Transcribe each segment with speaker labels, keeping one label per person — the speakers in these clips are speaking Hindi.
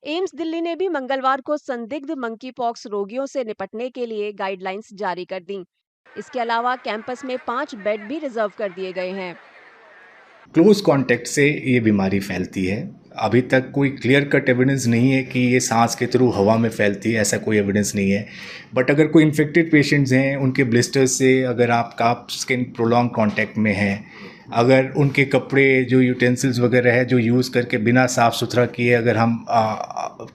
Speaker 1: एम्स दिल्ली ने भी मंगलवार को संदिग्ध मंकी पॉक्स रोगियों से निपटने के लिए गाइडलाइंस जारी कर दी। इसके अलावा कैंपस में 5 बेड भी रिजर्व कर दिए गए हैं।
Speaker 2: क्लोज कांटेक्ट से ये बीमारी फैलती है। अभी तक कोई क्लियर कट एविडेंस नहीं है कि ये सांस के थ्रू हवा में फैलती है, ऐसा कोई एविडेंस नहीं है। बट अगर कोई इन्फेक्टेड पेशेंट्स हैं, उनके ब्लिस्टर्स से अगर आपका स्किन प्रोलॉन्ग कांटेक्ट में है, अगर उनके कपड़े जो यूटेंसिल्स वगैरह है जो यूज़ करके बिना साफ़ सुथरा किए अगर हम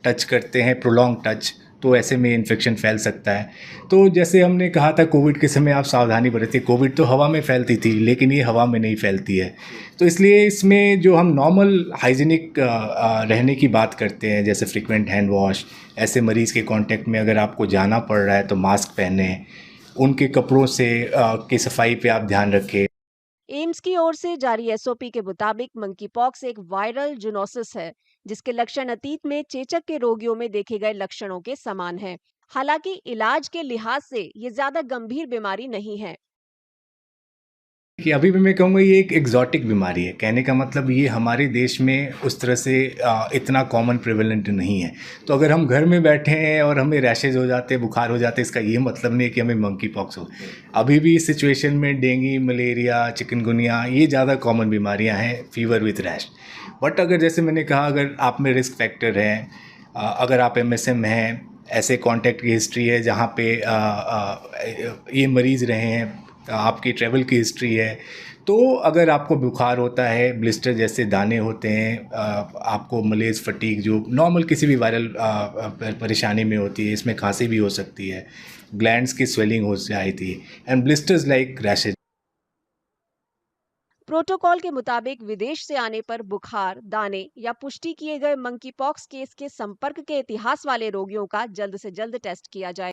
Speaker 2: टच करते हैं प्रोलॉन्ग टच, तो ऐसे में इन्फेक्शन फैल सकता है। तो जैसे हमने कहा था कोविड के समय आप सावधानी बरतिए। कोविड तो हवा में फैलती थी, लेकिन ये हवा में नहीं फैलती है। तो इसलिए इसमें जो हम नॉर्मल हाइजीनिक रहने की बात करते हैं, जैसे फ्रिक्वेंट हैंड वॉश, ऐसे मरीज़ के कांटेक्ट में अगर आपको जाना पड़ रहा है तो मास्क पहने, उनके कपड़ों से की सफाई पे आप ध्यान रखें।
Speaker 1: एम्स की ओर से जारी एसओपी के मुताबिक मंकी पॉक्स एक वायरल जूनोसिस है, जिसके लक्षण अतीत में चेचक के रोगियों में देखे गए लक्षणों के समान हैं। हालांकि इलाज के लिहाज से ये ज्यादा गंभीर बीमारी नहीं है।
Speaker 2: कि अभी भी मैं कहूँगा ये एक एग्जॉटिक बीमारी है। कहने का मतलब ये हमारे देश में उस तरह से इतना कॉमन प्रेवलेंट नहीं है। तो अगर हम घर में बैठे हैं और हमें रैशेज हो जाते हैं, बुखार हो जाते हैं, इसका ये मतलब नहीं है कि हमें मंकी पॉक्स हो। अभी भी इस सिचुएशन में डेंगू, मलेरिया, चिकनगुनिया ये ज़्यादा कॉमन बीमारियाँ हैं, फीवर विथ रैश। बट अगर जैसे मैंने कहा, अगर आप में रिस्क फैक्टर है, अगर आप एमएसएम हैं, ऐसे कॉन्टैक्ट की हिस्ट्री है जहाँ पे ये मरीज़ रहे हैं, आपकी ट्रैवल की हिस्ट्री है, तो अगर आपको बुखार होता है, ब्लिस्टर जैसे दाने होते हैं, आपको मलेज, फटीग जो नॉर्मल किसी भी वायरल परेशानी में होती है, इसमें खांसी भी हो सकती है, ग्लैंड्स की स्वेलिंग हो जाती थी, and blisters like rashes.
Speaker 1: Protocol के मुताबिक विदेश से आने पर बुखार, दाने या पुष्टि किए गए मंकी पॉक्स केस के संपर्क के इतिहास वाले रोगियों का जल्द से जल्द टेस्ट किया जाए।